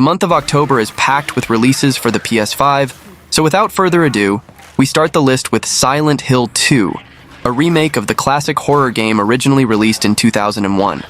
month of October is packed with releases for the PS5, so without further ado, we start the list with Silent Hill 2, a remake of the classic horror game originally released in 2001.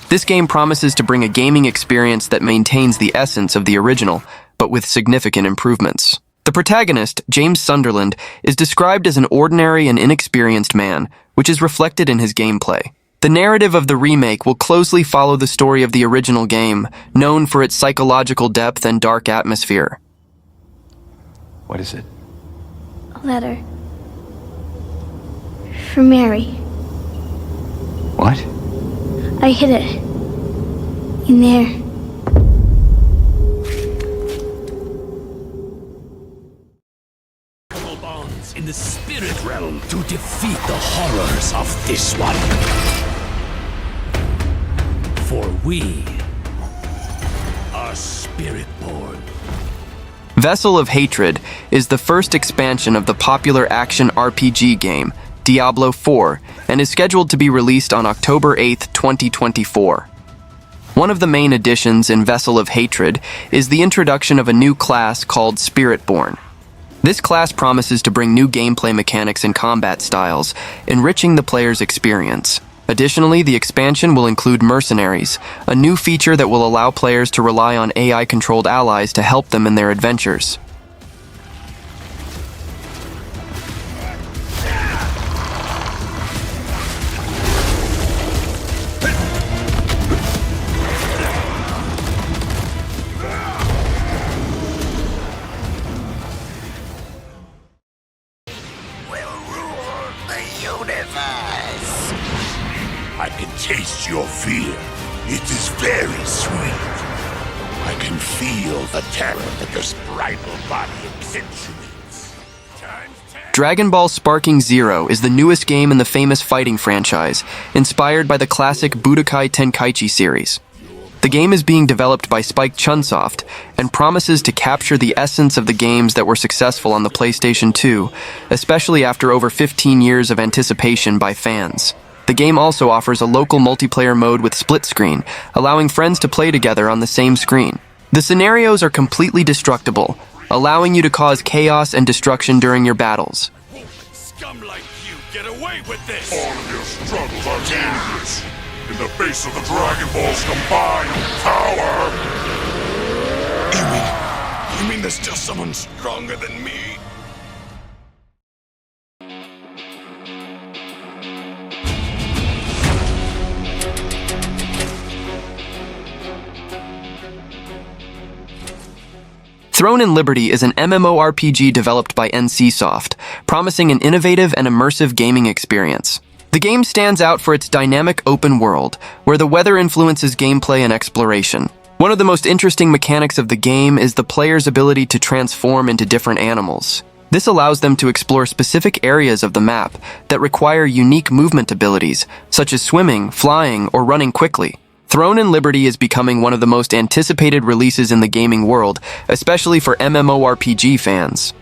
This game promises to bring a gaming experience that maintains the essence of the original, but with significant improvements. The protagonist, James Sunderland, is described as an ordinary and inexperienced man, which is reflected in his gameplay. The narrative of the remake will closely follow the story of the original game, known for its psychological depth and dark atmosphere. What is it? A letter. For Mary. What? I hid it. In there. Bonds in the spirit realm to defeat the horrors of this one. For we are spirit-born. Vessel of Hatred is the first expansion of the popular action RPG game, Diablo 4, and is scheduled to be released on October 8, 2024. One of the main additions in Vessel of Hatred is the introduction of a new class called Spirit-born. This class promises to bring new gameplay mechanics and combat styles, enriching the player's experience. Additionally, the expansion will include mercenaries, a new feature that will allow players to rely on AI-controlled allies to help them in their adventures. I can taste your fear. It is very sweet. I can feel the terror that your sprite body accentuates. Dragon Ball Sparking Zero is the newest game in the famous fighting franchise, inspired by the classic Budokai Tenkaichi series. The game is being developed by Spike Chunsoft and promises to capture the essence of the games that were successful on the PlayStation 2, especially after over 15 years of anticipation by fans. The game also offers a local multiplayer mode with split screen, allowing friends to play together on the same screen. The scenarios are completely destructible, allowing you to cause chaos and destruction during your battles. Scum like you, get away with this! All of your struggles are meaningless in the face of the Dragon Ball's combined power! You mean there's still someone stronger than me? Throne and Liberty is an MMORPG developed by NCSoft, promising an innovative and immersive gaming experience. The game stands out for its dynamic open world, where the weather influences gameplay and exploration. One of the most interesting mechanics of the game is the player's ability to transform into different animals. This allows them to explore specific areas of the map that require unique movement abilities, such as swimming, flying, or running quickly. Throne and Liberty is becoming one of the most anticipated releases in the gaming world, especially for MMORPG fans.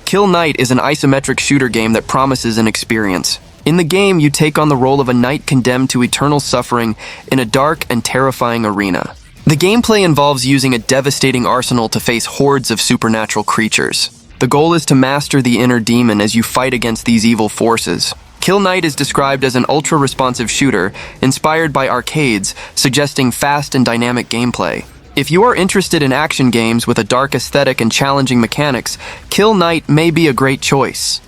Kill Knight is an isometric shooter game that promises an experience. In the game, you take on the role of a knight condemned to eternal suffering in a dark and terrifying arena. The gameplay involves using a devastating arsenal to face hordes of supernatural creatures. The goal is to master the inner demon as you fight against these evil forces. Kill Knight is described as an ultra-responsive shooter, inspired by arcades, suggesting fast and dynamic gameplay. If you are interested in action games with a dark aesthetic and challenging mechanics, Kill Knight may be a great choice.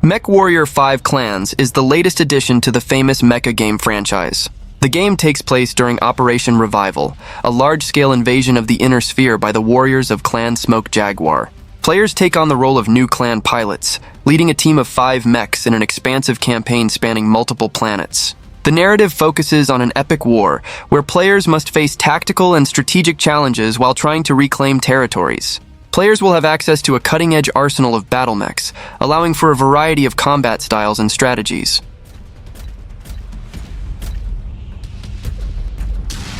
MechWarrior 5 Clans is the latest addition to the famous mecha game franchise. The game takes place during Operation Revival, a large-scale invasion of the Inner Sphere by the warriors of Clan Smoke Jaguar. Players take on the role of new clan pilots, leading a team of 5 mechs in an expansive campaign spanning multiple planets. The narrative focuses on an epic war, where players must face tactical and strategic challenges while trying to reclaim territories. Players will have access to a cutting-edge arsenal of battle mechs, allowing for a variety of combat styles and strategies.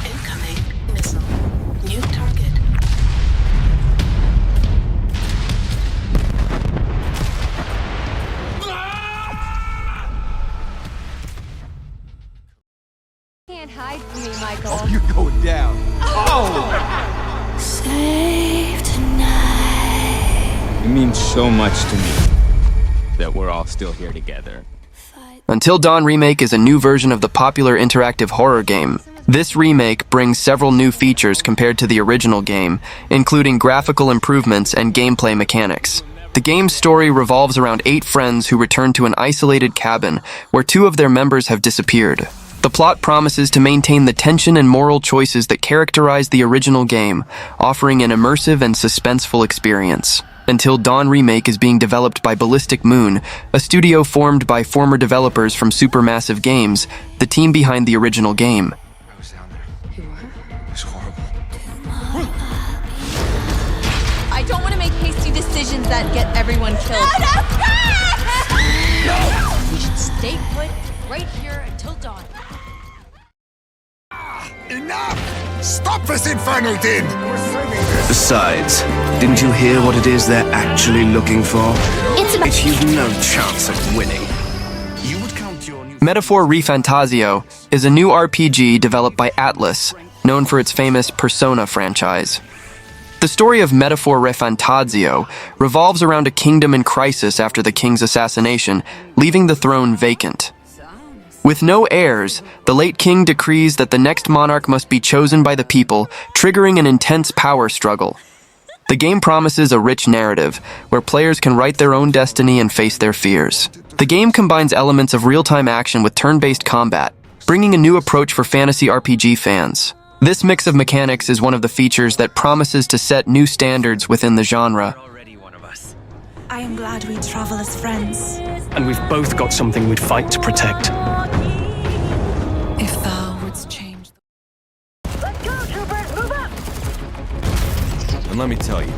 Incoming missile. New target. Can't hide from me, Michael. Oh, you're going down. Save tonight. You mean so much to me that we're all still here together. Until Dawn Remake is a new version of the popular interactive horror game. This remake brings several new features compared to the original game, including graphical improvements and gameplay mechanics. The game's story revolves around 8 friends who return to an isolated cabin where 2 of their members have disappeared. The plot promises to maintain the tension and moral choices that characterize the original game, offering an immersive and suspenseful experience. Until Dawn Remake is being developed by Ballistic Moon, a studio formed by former developers from Supermassive Games, the team behind the original game. I was down there. You were? It was horrible. I don't want to make hasty decisions that get everyone killed. No! We should stay put right here until dawn. Enough! Stop this infernal din! Besides, didn't you hear what it is they're actually looking for? It's about You've no chance of winning. You would count your new... Metaphor ReFantazio is a new RPG developed by Atlas, known for its famous Persona franchise. The story of Metaphor ReFantazio revolves around a kingdom in crisis after the king's assassination, leaving the throne vacant. With no heirs, the late king decrees that the next monarch must be chosen by the people, triggering an intense power struggle. The game promises a rich narrative, where players can write their own destiny and face their fears. The game combines elements of real-time action with turn-based combat, bringing a new approach for fantasy RPG fans. This mix of mechanics is one of the features that promises to set new standards within the genre. I am glad we travel as friends. And we've both got something we'd fight to protect. If thou wouldst change. Let's go, troopers! Move up! And let me tell you,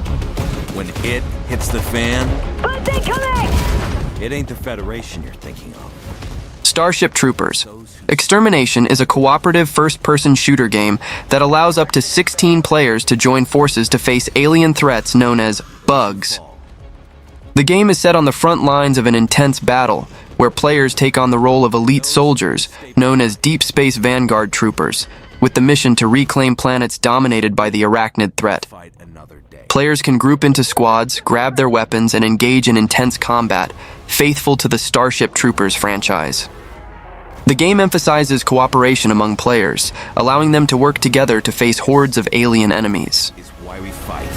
when it hits the fan, Flint incoming! it ain't the Federation you're thinking of. Starship Troopers. Extermination is a cooperative first-person shooter game that allows up to 16 players to join forces to face alien threats known as bugs. The game is set on the front lines of an intense battle, where players take on the role of elite soldiers, known as Deep Space Vanguard troopers, with the mission to reclaim planets dominated by the arachnid threat. Players can group into squads, grab their weapons, and engage in intense combat, faithful to the Starship Troopers franchise. The game emphasizes cooperation among players, allowing them to work together to face hordes of alien enemies. Is why we fight.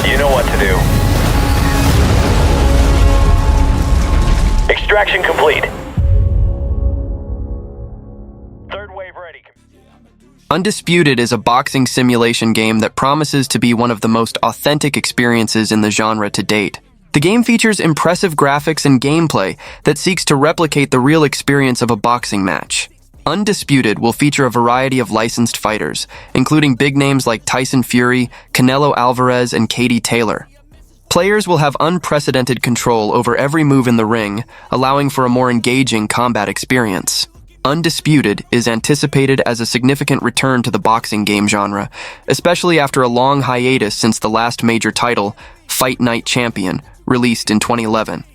You know what to do. Extraction complete. Third wave ready. Undisputed is a boxing simulation game that promises to be one of the most authentic experiences in the genre to date. The game features impressive graphics and gameplay that seeks to replicate the real experience of a boxing match. Undisputed will feature a variety of licensed fighters, including big names like Tyson Fury, Canelo Alvarez, and Katie Taylor. Players will have unprecedented control over every move in the ring, allowing for a more engaging combat experience. Undisputed is anticipated as a significant return to the boxing game genre, especially after a long hiatus since the last major title, Fight Night Champion, released in 2011.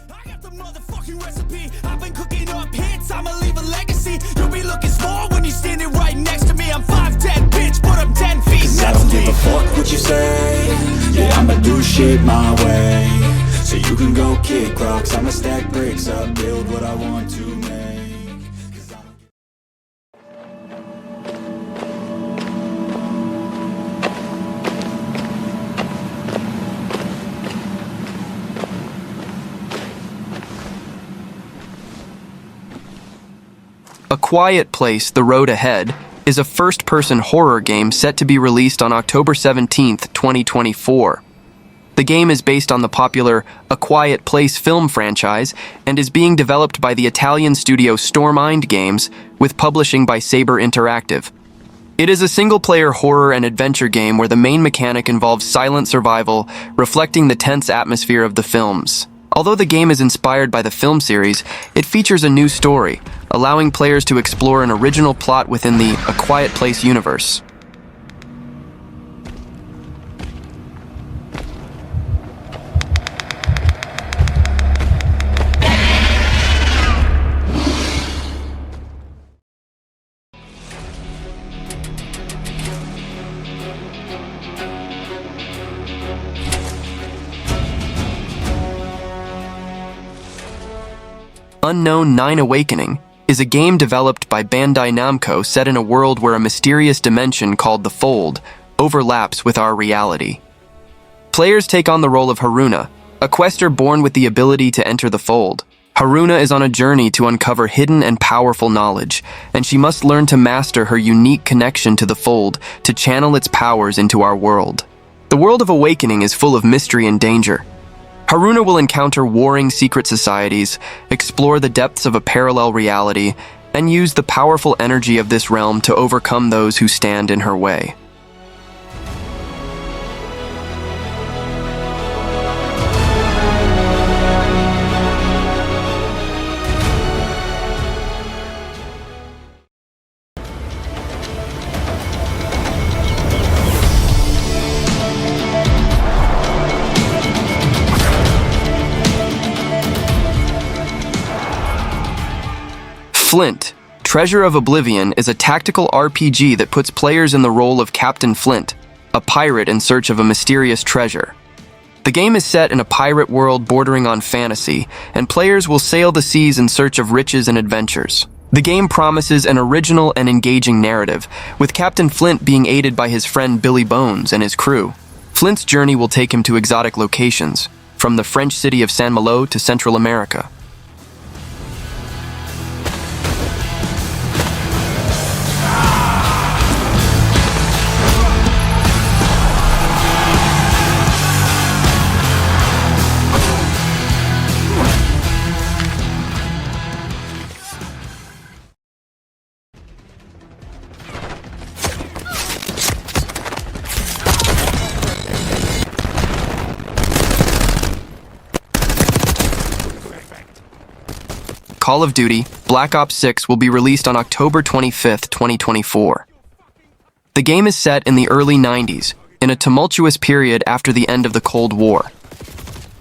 I got the motherfucking recipe. I've been cooking up hits. I'ma leave a legacy. You'll be looking small when you're standing right next to me. I'm 5'10", bitch, but I'm 10 feet next to me. I don't give a fuck what you say. Yeah, I'ma do shit my way. So you can go kick rocks. I'ma stack bricks up, build what I want to make. A Quiet Place: The Road Ahead is a first-person horror game set to be released on October 17, 2024. The game is based on the popular A Quiet Place film franchise and is being developed by the Italian studio Stormind Games with publishing by Saber Interactive. It is a single-player horror and adventure game where the main mechanic involves silent survival, reflecting the tense atmosphere of the films. Although the game is inspired by the film series, it features a new story, allowing players to explore an original plot within the A Quiet Place universe. Unknown 9 Awakening is a game developed by Bandai Namco set in a world where a mysterious dimension called the Fold overlaps with our reality. Players take on the role of Haruna, a quester born with the ability to enter the Fold. Haruna is on a journey to uncover hidden and powerful knowledge, and she must learn to master her unique connection to the Fold to channel its powers into our world. The world of Awakening is full of mystery and danger. Haruna will encounter warring secret societies, explore the depths of a parallel reality, and use the powerful energy of this realm to overcome those who stand in her way. Flint, Treasure of Oblivion is a tactical RPG that puts players in the role of Captain Flint, a pirate in search of a mysterious treasure. The game is set in a pirate world bordering on fantasy, and players will sail the seas in search of riches and adventures. The game promises an original and engaging narrative, with Captain Flint being aided by his friend Billy Bones and his crew. Flint's journey will take him to exotic locations, from the French city of Saint-Malo to Central America. Call of Duty: Black Ops 6 will be released on October 25, 2024. The game is set in the early 90s, in a tumultuous period after the end of the Cold War.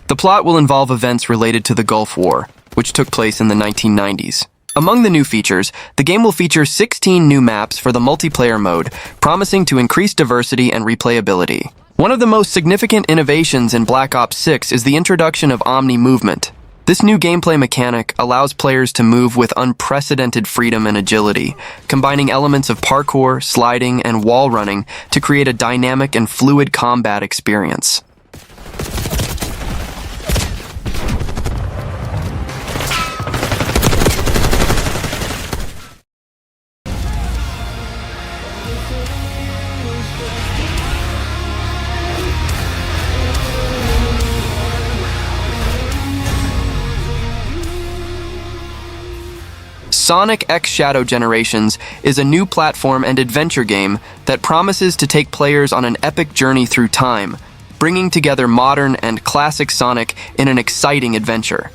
The plot will involve events related to the Gulf War, which took place in the 1990s. Among the new features, the game will feature 16 new maps for the multiplayer mode, promising to increase diversity and replayability. One of the most significant innovations in Black Ops 6 is the introduction of Omni Movement. This new gameplay mechanic allows players to move with unprecedented freedom and agility, combining elements of parkour, sliding, and wall running to create a dynamic and fluid combat experience. Sonic X Shadow Generations is a new platform and adventure game that promises to take players on an epic journey through time, bringing together modern and classic Sonic in an exciting adventure.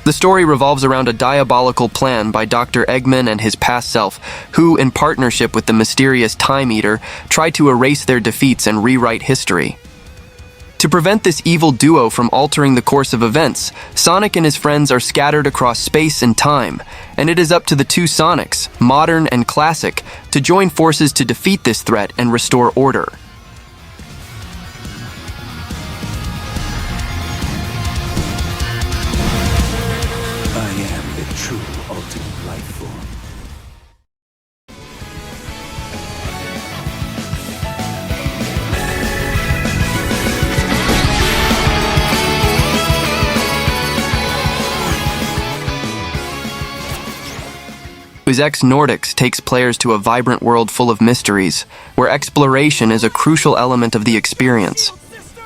The story revolves around a diabolical plan by Dr. Eggman and his past self, who, in partnership with the mysterious Time Eater, try to erase their defeats and rewrite history. To prevent this evil duo from altering the course of events, Sonic and his friends are scattered across space and time, and it is up to the two Sonics, modern and classic, to join forces to defeat this threat and restore order. I am the true ultimate life form. Nordics takes players to a vibrant world full of mysteries, where exploration is a crucial element of the experience.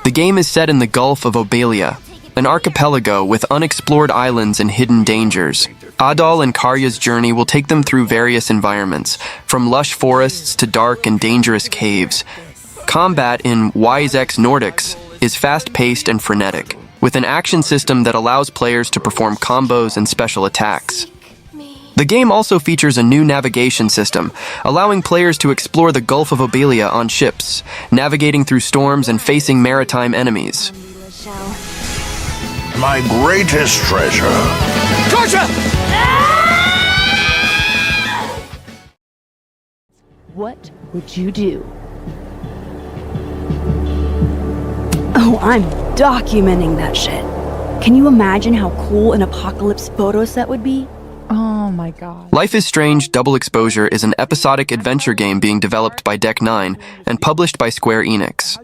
The game is set in the Gulf of Oblivion, an archipelago with unexplored islands and hidden dangers. Adal and Karya's journey will take them through various environments, from lush forests to dark and dangerous caves. Combat in Nordics is fast-paced and frenetic, with an action system that allows players to perform combos and special attacks. The game also features a new navigation system, allowing players to explore the Gulf of Oblivion on ships, navigating through storms and facing maritime enemies. My greatest treasure. Gotcha! What would you do? Oh, I'm documenting that shit. Can you imagine how cool an apocalypse photo set would be? Oh my god. Life is Strange Double Exposure is an episodic adventure game being developed by Deck 9 and published by Square Enix.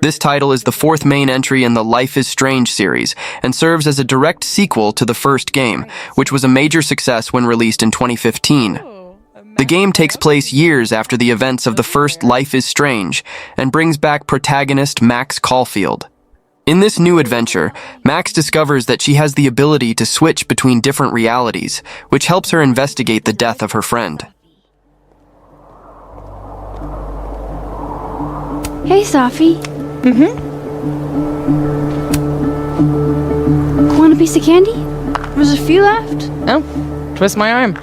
This title is the fourth main entry in the Life is Strange series and serves as a direct sequel to the first game, which was a major success when released in 2015. The game takes place years after the events of the first Life is Strange and brings back protagonist Max Caulfield. In this new adventure, Max discovers that she has the ability to switch between different realities, which helps her investigate the death of her friend. Hey, Safi. Want a piece of candy? There's a few left. Oh, twist my arm.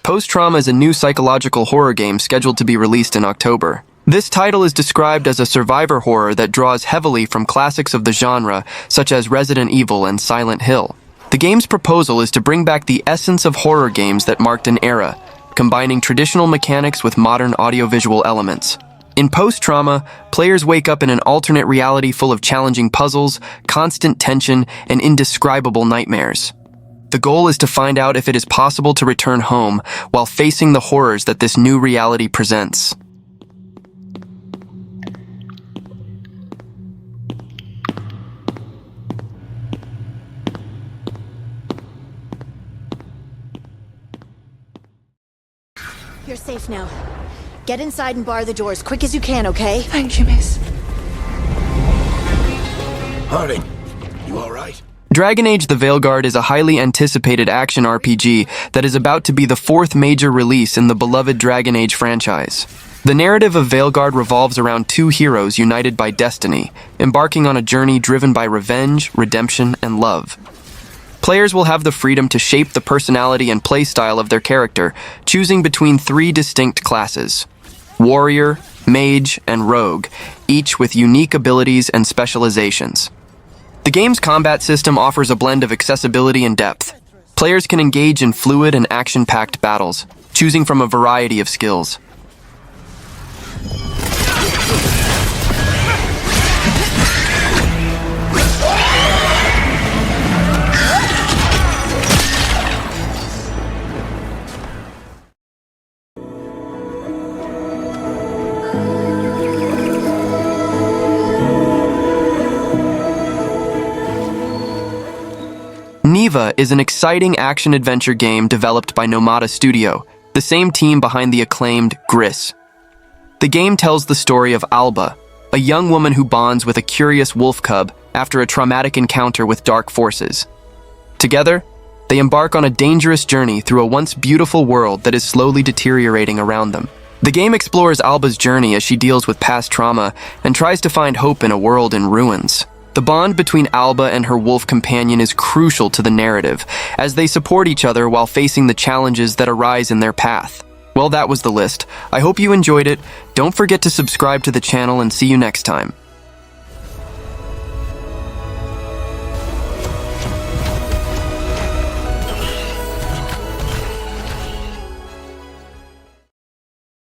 Post-Trauma is a new psychological horror game scheduled to be released in October. This title is described as a survivor horror that draws heavily from classics of the genre, such as Resident Evil and Silent Hill. The game's proposal is to bring back the essence of horror games that marked an era, combining traditional mechanics with modern audiovisual elements. In Post-Trauma, players wake up in an alternate reality full of challenging puzzles, constant tension, and indescribable nightmares. The goal is to find out if it is possible to return home while facing the horrors that this new reality presents. You're safe now. Get inside and bar the door as quick as you can, okay? Thank you, miss. Harding, you all right? Dragon Age: The Veilguard is a highly anticipated action RPG that is about to be the fourth major release in the beloved Dragon Age franchise. The narrative of Veilguard revolves around two heroes united by destiny, embarking on a journey driven by revenge, redemption, and love. Players will have the freedom to shape the personality and playstyle of their character, choosing between three distinct classes: Warrior, Mage, and Rogue, each with unique abilities and specializations. The game's combat system offers a blend of accessibility and depth. Players can engage in fluid and action-packed battles, choosing from a variety of skills. Neva is an exciting action-adventure game developed by Nomada Studio, the same team behind the acclaimed Gris. The game tells the story of Alba, a young woman who bonds with a curious wolf cub after a traumatic encounter with dark forces. Together, they embark on a dangerous journey through a once beautiful world that is slowly deteriorating around them. The game explores Alba's journey as she deals with past trauma and tries to find hope in a world in ruins. The bond between Alba and her wolf companion is crucial to the narrative, as they support each other while facing the challenges that arise in their path. Well, that was the list. I hope you enjoyed it. Don't forget to subscribe to the channel and see you next time.